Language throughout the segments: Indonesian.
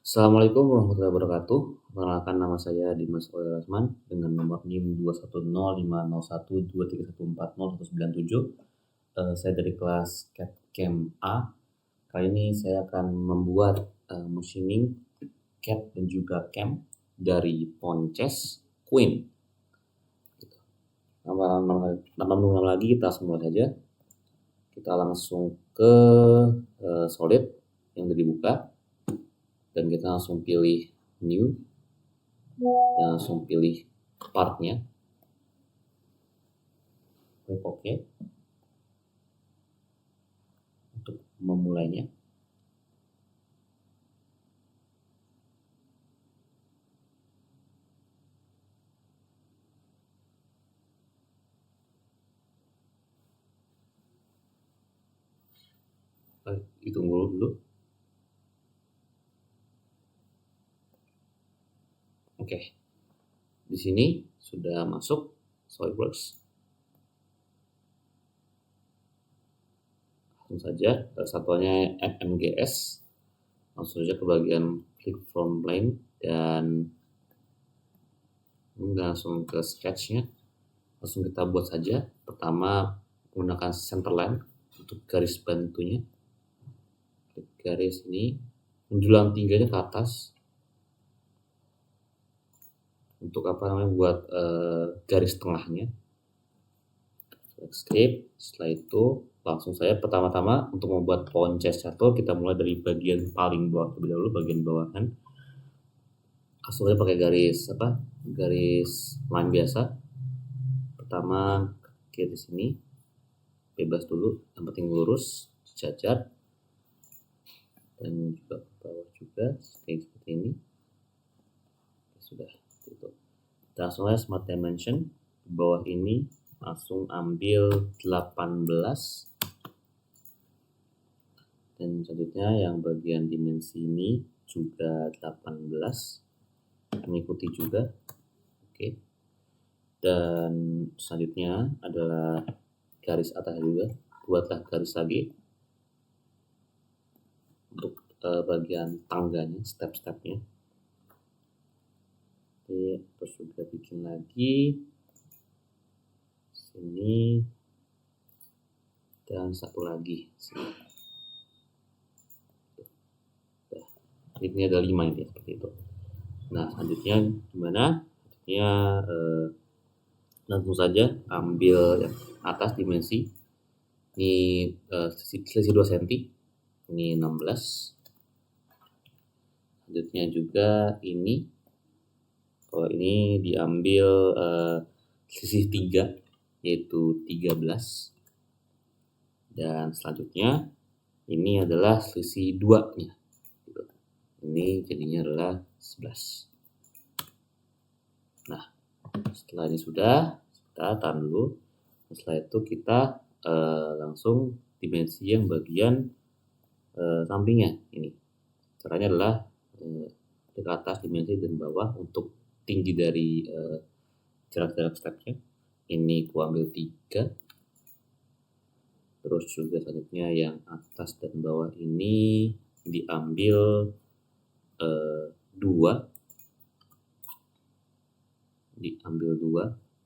Assalamualaikum warahmatullahi wabarakatuh. Perkenalkan, nama saya Dimas Oil Rasman dengan nomor NIM 2105013140197. Saya dari kelas CAD-CAM A. Kali ini saya akan membuat machining CAD dan juga CAM dari Ponces Queen. Tanpa menunggu lagi, kita semua saja. Kita langsung ke Solid yang sudah dibuka. Dan kita langsung pilih new dan langsung pilih partnya, klik OK untuk memulainya. Ditunggu dulu. Oke, di sini sudah masuk SolidWorks. Langsung saja satuannya FMGS. Langsung saja ke bagian click from plane dan langsung ke sketchnya. Langsung kita buat saja. Pertama menggunakan centerline untuk garis bantunya. Klik garis ini, menjulang tiganya ke atas. Untuk buat garis tengahnya. Escape. Setelah itu langsung saya pertama-tama untuk membuat Ponces Catur, kita mulai dari bagian paling bawah terlebih dahulu, bagian bawahan. Langsung aja pakai garis line biasa. Pertama ke kiri sini, bebas dulu, yang penting lurus, sejajar, dan juga ke bawah juga seperti ini. Sudah tutup. Langsung aja Smart Dimension di bawah ini, langsung ambil 18, dan selanjutnya yang bagian dimensi ini juga 18, mengikuti juga. Oke, dan selanjutnya adalah garis atas juga, buatlah garis lagi untuk bagian tangganya, step-stepnya. Oke, terus juga bikin lagi sini dan satu lagi sini. Ini ada 5 ini seperti itu. Nah, selanjutnya gimana? Selanjutnya langsung saja ambil yang atas dimensi. Ini selisih 2 cm. Ini 16. Selanjutnya juga ini. Kalau ini diambil selisih 3, yaitu 13. Dan selanjutnya ini adalah selisih 2-nya. Ini jadinya adalah 11. Nah, setelah ini sudah, kita tahan dulu. Setelah itu kita langsung dimensi yang bagian sampingnya ini. Caranya adalah ke atas dimensi dan bawah untuk tinggi dari jarak-jarak stepnya. Ini ku ambil 3. Terus juga selanjutnya yang atas dan bawah ini diambil 2.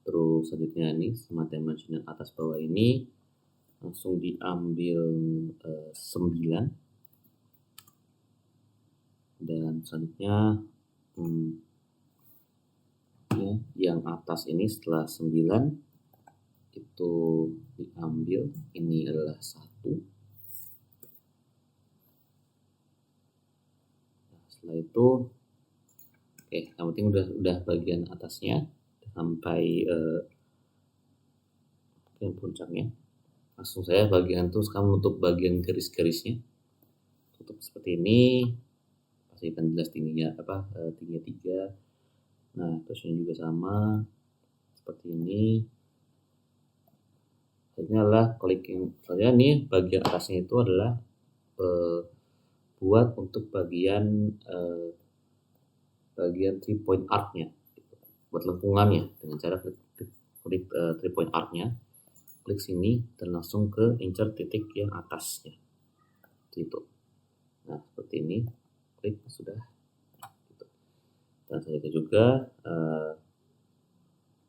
Terus selanjutnya ini Smart Dimension yang atas bawah ini langsung diambil 9. Dan selanjutnya yang atas ini setelah 9 itu diambil, ini adalah 1. Nah, setelah itu yang penting udah bagian atasnya sampai puncaknya. Langsung saya bagian itu sekarang untuk bagian garis-garisnya tutup seperti ini. Pastikan jelas tingginya tingginya 3. Nah, terus ini juga sama seperti ini. Selanjutnya adalah klik yang selanjutnya nih, bagian atasnya itu adalah buat untuk bagian 3 point arc-nya, buat lengkungannya dengan cara klik 3 point arc-nya, klik sini dan langsung ke insert titik yang atasnya. Itu. Nah, seperti ini, klik sudah. Dan selanjutnya juga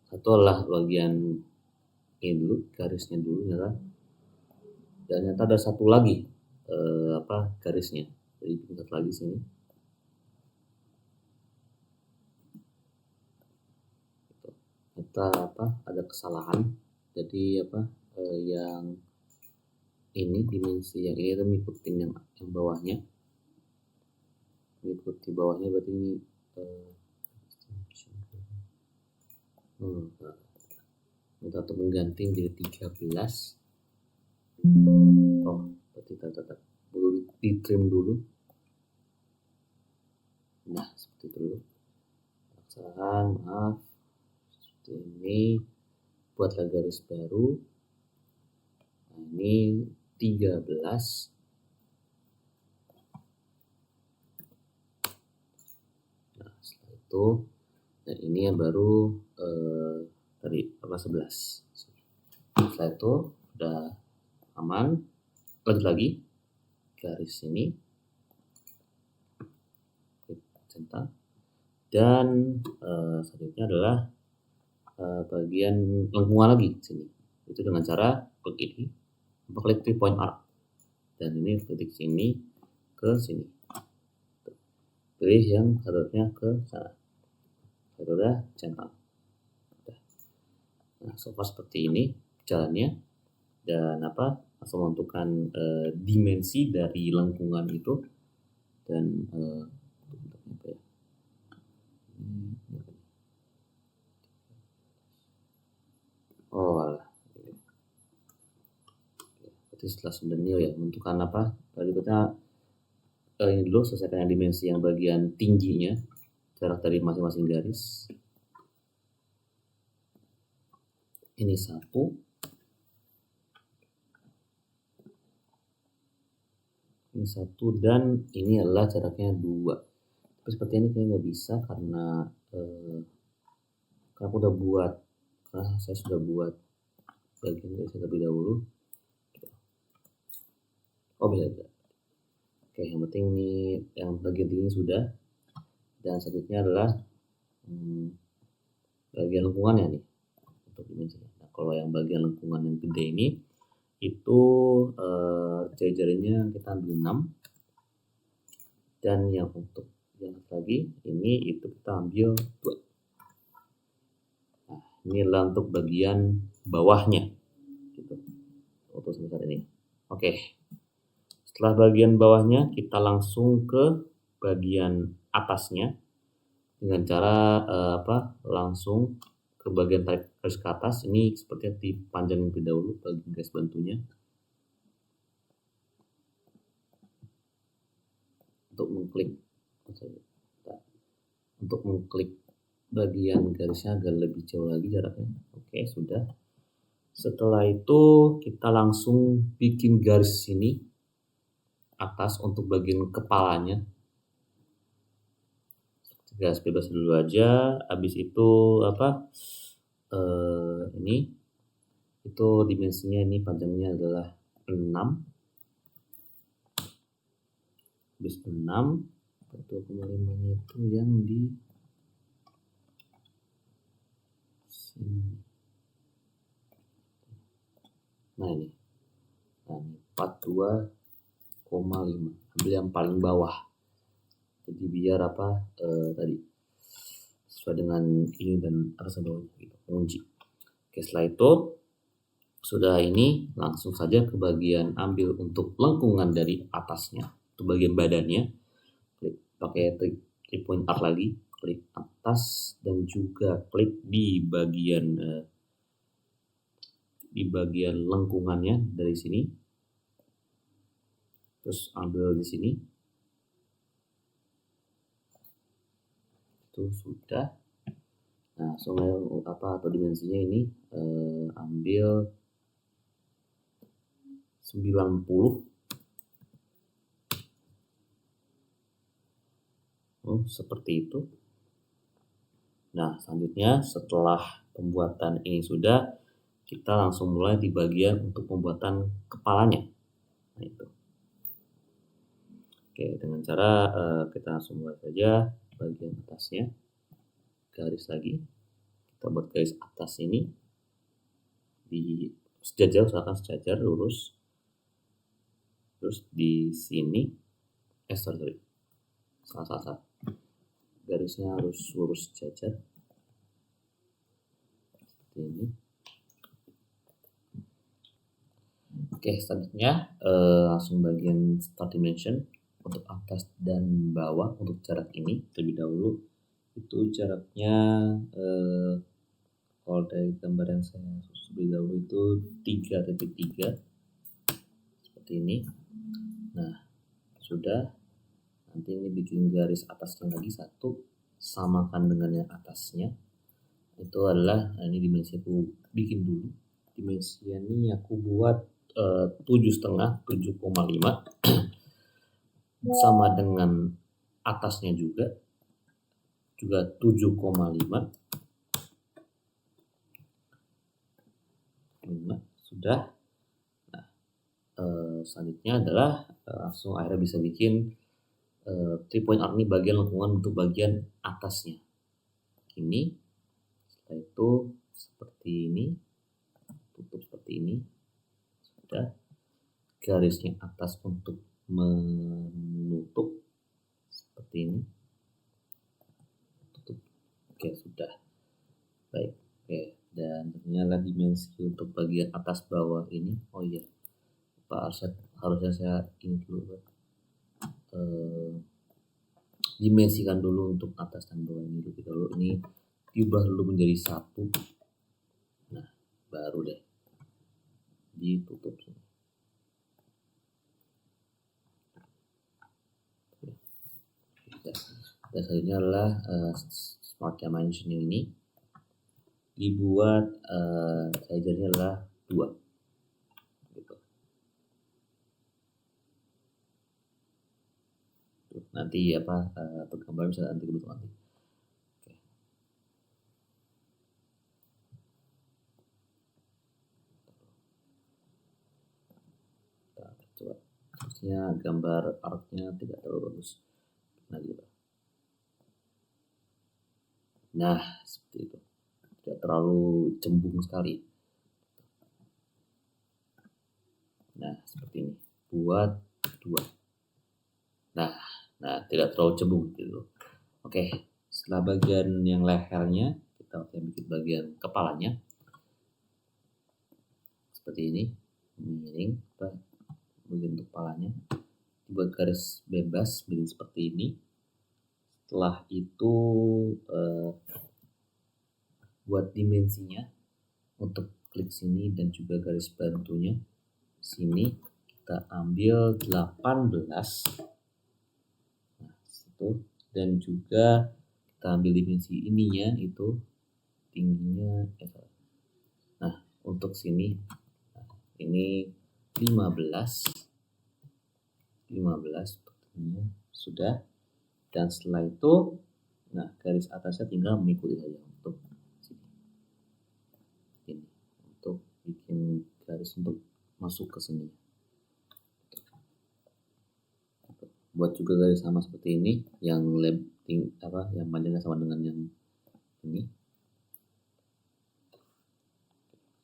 satu adalah bagian ini dulu, garisnya dulu nyata. Dan nyata ada satu lagi garisnya. Jadi satu lagi sini. Nyata ada kesalahan. Jadi yang ini dimensi yang ini itu mengikuti yang bawahnya. Mengikuti bawahnya berarti ini minta untuk mengganti menjadi 13. Berarti tetap perlu di trim dulu. Nah, seperti itu dulu. Kesalahan, maaf. Seperti ini. Buatlah garis baru. Nah, ini 13. Nah, setelah itu, dan ini yang baru tadi 11. Setelah itu udah aman. Lanjut lagi garis ini, centang, dan selanjutnya adalah bagian lengkungan lagi sini. Itu dengan cara klik ini, klik 3 point arc, dan ini titik sini ke sini. Pilih yang harusnya ke sana. Itu udah centang. Nah, so far seperti ini jalannya. Dan langsung menentukan dimensi dari lengkungan itu. Dan berarti setelah sebenarnya ya menentukan berikutnya ini dulu, selesaikan yang dimensi yang bagian tingginya, jarak dari masing-masing garis. Ini 1, ini 1, dan ini adalah jaraknya 2. Tapi seperti ini kayaknya nggak bisa karena aku udah buat, karena saya sudah buat bagian garisnya terlebih dahulu. Bisa. Oke, yang penting ini yang bagian tinggi sudah. Dan selanjutnya adalah bagian lengkungannya nih untuk dimensinya. Nah, kalau yang bagian lengkungan yang gede ini itu jari-jarinya kita ambil 6, dan yang untuk yang lagi ini itu kita ambil 2. Nah, ini adalah untuk bagian bawahnya gitu, untuk sebesar ini. Oke, setelah bagian bawahnya kita langsung ke bagian atasnya dengan cara langsung ke bagian tarik garis ke atas. Ini sepertinya dipanjangin terlebih dahulu bagian garis bantunya untuk mengklik bagian garisnya agar lebih jauh lagi jaraknya. Oke, sudah. Setelah itu kita langsung bikin garis sini atas untuk bagian kepalanya. Garis bebas dulu aja. Habis itu ini itu dimensinya, ini panjangnya adalah 6. Habis 6, 1,5-nya itu yang di sini. Nah, ini 42,5. Ambil yang paling bawah. Jadi biar tadi sesuai dengan ini dan atas bawahnya gitu, kunci. Oke, setelah itu sudah ini langsung saja ke bagian ambil untuk lengkungan dari atasnya, untuk bagian badannya. Klik pakai 3 point arc lagi, klik atas dan juga klik di bagian lengkungannya dari sini. Terus ambil di sini. Itu sudah. Nah, atau dimensinya ini ambil 90. Seperti itu. Nah, selanjutnya setelah pembuatan ini sudah, kita langsung mulai di bagian untuk pembuatan kepalanya. Nah, itu. Oke, dengan cara kita langsung mulai saja bagian atasnya. garis lagi, kita buat garis atas ini di sejajar, usahakan sejajar lurus, terus di sini salah garisnya harus lurus sejajar seperti ini. Oke, selanjutnya langsung bagian start dimension untuk atas dan bawah. Untuk jarak ini terlebih dahulu itu jaraknya kalau dari gambar yang saya lebih dahulu itu 3.3 seperti ini. Nah, sudah. Nanti ini bikin garis atasnya lagi satu, samakan dengan yang atasnya. Itu adalah, nah ini dimensi aku bikin dulu. Dimensi ini aku buat 7,5 sama dengan atasnya juga 7,5. Sudah. Nah, selanjutnya adalah langsung akhirnya bisa bikin 3-point arc ini bagian lengkungan untuk bagian atasnya. Ini, setelah itu seperti ini, tutup seperti ini. Sudah. Garisnya atas untuk menutup seperti ini. Tutup. Oke, sudah. Baik. Oke, dan ternyata dimensi untuk bagian atas bawah ini. Oh iya, Pak Arsyad, harusnya saya ini dulu. Dimensikan dulu untuk atas dan bawah ini dulu. Ini diubah dulu menjadi 1. Nah, baru deh ditutup sini. Dan selanjutnya adalah smart dimension ini dibuat size-nya adalah 2. Nanti untuk gambar bisa nanti bentuk nanti. Oke. Kita coba. Terusnya gambar artnya tidak terlalu bagus. Nah, seperti itu. Tidak terlalu cembung sekali. Nah, seperti ini. Buat 2. Nah, tidak terlalu cembung gitu. Oke, setelah bagian yang lehernya, kita akan bikin bagian kepalanya. Seperti ini. Ini bagian kepalanya. Buat garis bebas, bikin seperti ini. Setelah itu buat dimensinya untuk klik sini dan juga garis bantunya. Sini kita ambil 18. Dan juga kita ambil dimensi ininya itu tingginya nah untuk sini ini 15 sepertinya sudah. Dan setelah itu nah garis atasnya tinggal mengikuti saja untuk sini. Ini untuk bikin garis untuk masuk ke sini. Buat juga garis sama seperti ini yang yang panjangnya sama dengan yang ini.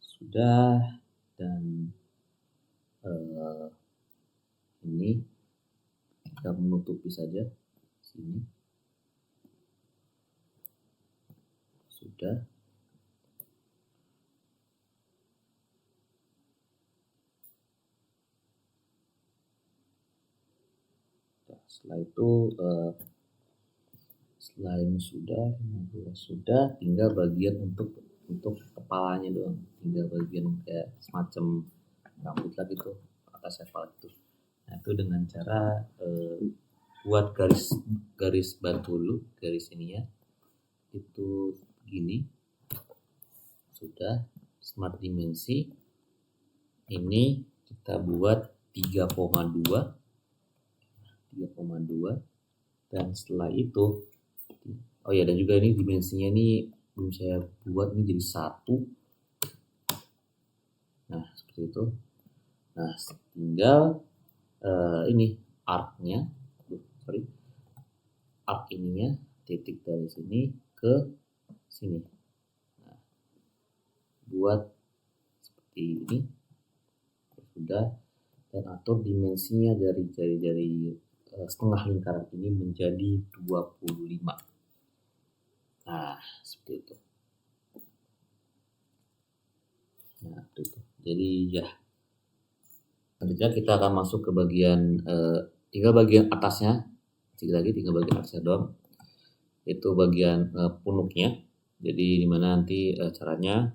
Sudah. Dan ini kita menutupi saja sini. Sudah. Setelah itu selain sudah tinggal bagian untuk kepalanya doang, tinggal bagian kayak semacam rambut lah gitu atas kepala itu. Nah itu dengan cara buat garis bantu dulu, garis ini ya itu gini. Sudah. Smart dimensi ini kita buat 3,2 dan setelah itu oh ya, dan juga ini dimensinya ini belum saya buat, ini jadi 1. Nah seperti itu. Nah tinggal ini arc ininya, titik dari sini ke sini. Nah, buat seperti ini sudah, dan atur dimensinya dari setengah lingkaran ini menjadi 25. Nah, seperti itu. Nah, itu. Jadi ya, selanjutnya kita akan masuk ke bagian tinggal bagian atasnya. Tinggal bagian atasnya doang. Itu bagian punuknya. Jadi dimana nanti caranya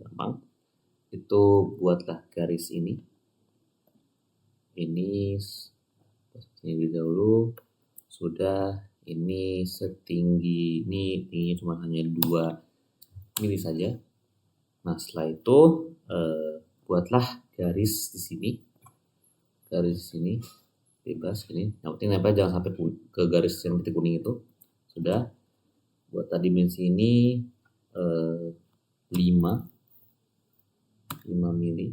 gampang. Itu buatlah garis ini. Ini dahulu sudah, ini setinggi ini, tingginya cuma hanya 2 mili saja. Nah, setelah itu buatlah garis di sini. Garis di sini bebas ini. Yang penting nempel jangan sampai ke garis yang titik kuning itu. Sudah. Buat tadi dimensi ini 5 mili.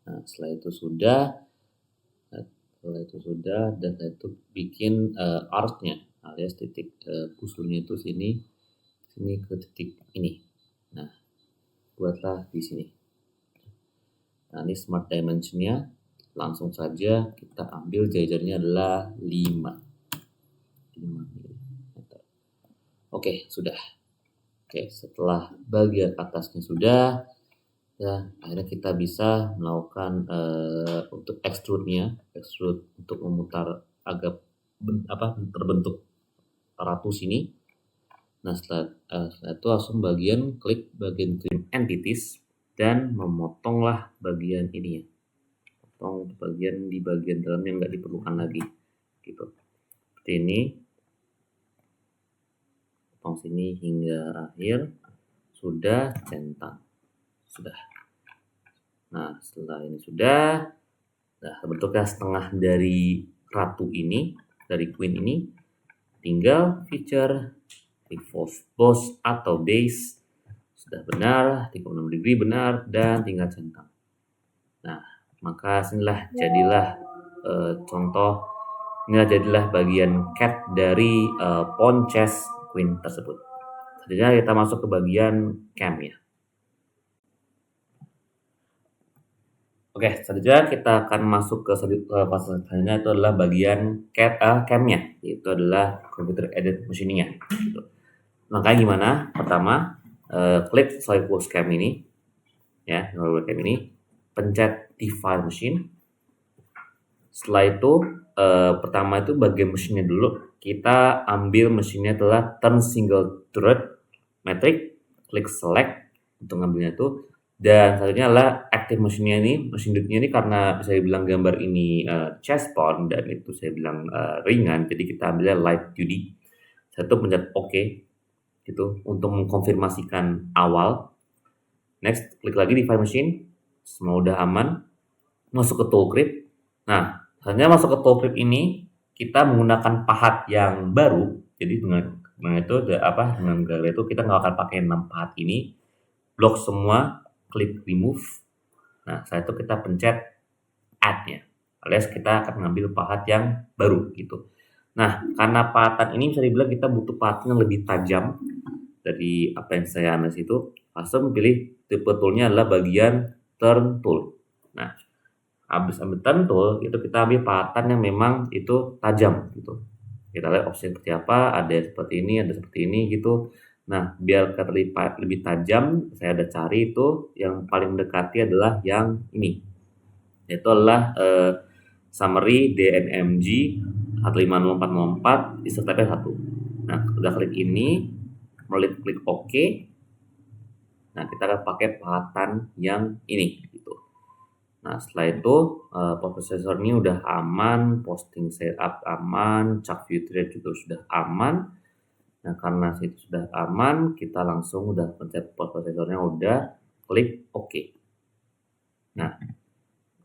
Nah, setelah itu sudah, dan setelah itu bikin artnya, alias titik pusulnya itu sini ke titik ini. Nah, buatlah di sini. Nah, ini smart dimensionnya, langsung saja kita ambil jajarnya adalah 5 mm. Oke, sudah. Oke, setelah bagian atasnya sudah, ya, akhirnya kita bisa melakukan untuk extrude untuk memutar agak terbentuk ratu sini. Nah, setelah itu langsung klik bagian trim entities dan memotonglah bagian ini ya. Potong di bagian dalam yang nggak diperlukan lagi, gitu. Seperti ini. Potong sini hingga akhir. Sudah, centang. Sudah. Nah, setelah ini sudah, nah, bentuknya setengah dari ratu ini, dari queen ini, tinggal feature boss atau base sudah benar, 36 degree benar, dan tinggal centang. Nah, maka jadilah bagian cat dari pawn chess queen tersebut. Selanjutnya kita masuk ke bagian cam ya. Oke, selanjutnya kita akan masuk ke fase selanjutnya, itu adalah bagian cam-nya, yaitu adalah computer aided machining-nya. Gitu. Makanya gimana? Pertama, klik SolidWorks Cam ini, ya, SolidWorks Cam ini, pencet Define Machine. Setelah itu, pertama itu bagian mesinnya dulu. Kita ambil mesinnya adalah turn single thread metric, klik select untuk ngambilnya itu. Dan selanjutnya adalah active mesinnya ini, mesin duitnya ini karena saya bilang gambar ini chess pawn dan itu saya bilang ringan, jadi kita ambilnya light duty. Saya tuh pencet OK gitu untuk mengkonfirmasikan awal. Next, klik lagi di file machine, semua udah aman. Masuk ke toolgrip. Nah, selanjutnya masuk ke toolgrip ini kita menggunakan pahat yang baru. Jadi dengan gaya itu kita nggak akan pakai 6 pahat ini. Blok semua. Klik remove. Nah, setelah itu kita pencet add-nya, alias kita akan mengambil pahat yang baru gitu. Nah, karena pahatan ini bisa dibilang kita butuh pahatan yang lebih tajam dari apa yang saya analisis itu, langsung pilih tipe toolnya adalah bagian turn tool. Nah, habis ambil turn tool itu kita ambil pahatan yang memang itu tajam gitu. Kita lihat opsi seperti apa, ada seperti ini gitu. Nah, biar terlihat lebih tajam, saya ada cari itu yang paling mendekati adalah yang ini. Itu adalah summary DNMG 150404 disertai 1. Nah, udah klik ini, klik OK. Nah, kita akan pakai pahatan yang ini gitu. Nah, setelah itu processor ini udah aman, posting setup aman, chuck view thread juga sudah aman. Nah, karena itu sudah aman, kita langsung udah pencet prosesornya, udah klik OK. Nah,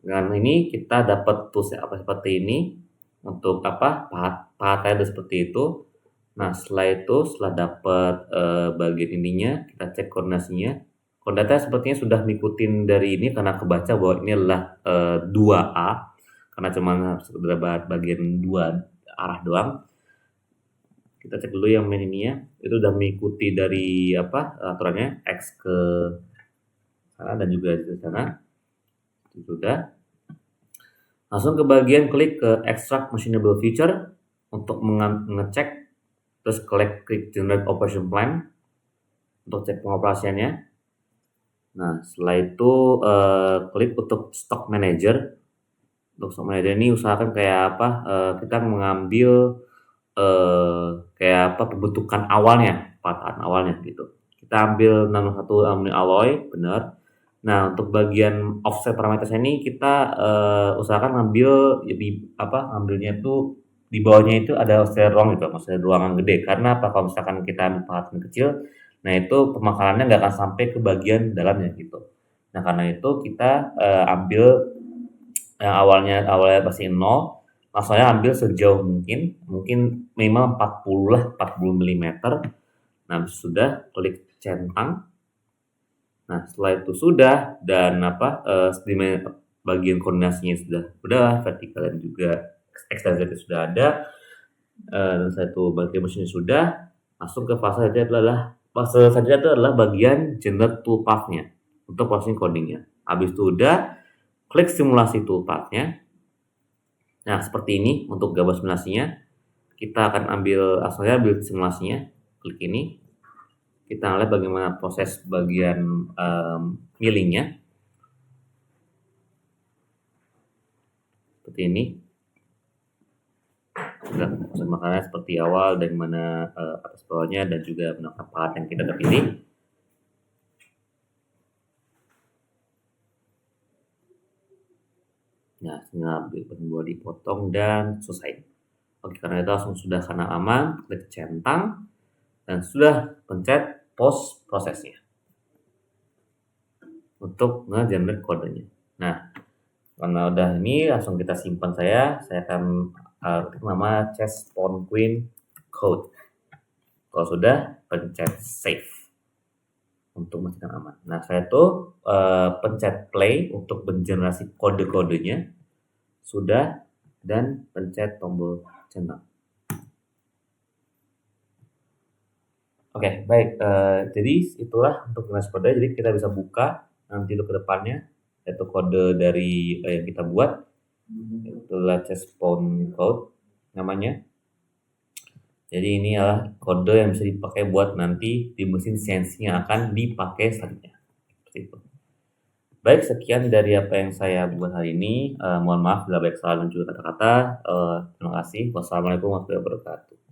dengan ini kita dapat tools seperti ini untuk pahatnya seperti itu. Nah, setelah dapat bagian ininya, kita cek koordinasinya. Koordinatnya sepertinya sudah ngikutin dari ini karena kebaca bahwa ini adalah 2A, karena cuma bagian 2 arah doang. Kita cek dulu yang main ininya, itu udah mengikuti dari aturannya X ke sana dan juga di sana. Itu sudah. Langsung ke bagian klik ke extract machinable feature untuk mengecek, terus klik generate operation plan untuk cek pengoperasiannya. Nah, setelah itu klik untuk stock manager. Untuk stock manager ini usahakan kayak kita mengambil pembentukan awalnya, patahan awalnya gitu. Kita ambil 61 alumni alloy, benar. Nah, untuk bagian offset parametersnya ini kita usahakan ngambilnya itu di bawahnya itu ada offset ruang gitu, maksudnya ruangan gede. Karena kalau misalkan kita ambil patahan kecil, nah itu pemakarannya nggak akan sampai ke bagian dalamnya gitu. Nah, karena itu kita ambil yang awalnya pasti 0, langsungnya ambil sejauh mungkin minimal 40 lah, 40 mm. Nah, sudah klik centang. Nah, setelah itu sudah dan bagian koordinasinya sudah vertikal dan juga ekstensi sudah ada. Dan setelah itu bagian mesinnya sudah, masuk ke fase selanjutnya adalah bagian generate toolpath-nya untuk processing codingnya. Habis itu udah klik simulasi toolpath-nya. Nah, seperti ini untuk gambar simulasinya. Kita akan ambil simulasinya, klik ini. Kita lihat bagaimana proses bagian millingnya. Seperti ini. Sudah proses makanannya seperti awal, dari mana atas bawahnya dan juga menggunakan part yang kita udah pilih. Nah, tinggal ambil dipotong dan selesai. Oke, karena itu langsung sudah karena aman, klik centang dan sudah pencet post prosesnya untuk nge-generate kodenya. Nah, karena udah ini langsung kita simpan saya akan ketik nama chess pawn queen code. Kalau sudah, pencet save untuk memastikan aman. Nah, saya tuh pencet play untuk mengenerasi kode-kodenya sudah, dan pencet tombol centang. Oke, baik. Jadi itulah untuk generasi kode. Jadi kita bisa buka nanti ke depannya, yaitu kode dari yang kita buat. Itulah chess pawn code namanya. Jadi ini adalah kode yang bisa dipakai buat nanti di mesin CNC yang akan dipakai selanjutnya. Seperti itu. Baik, sekian dari apa yang saya buat hari ini. Mohon maaf bila banyak salah dan juga kata-kata. Terima kasih. Wassalamualaikum warahmatullahi wabarakatuh.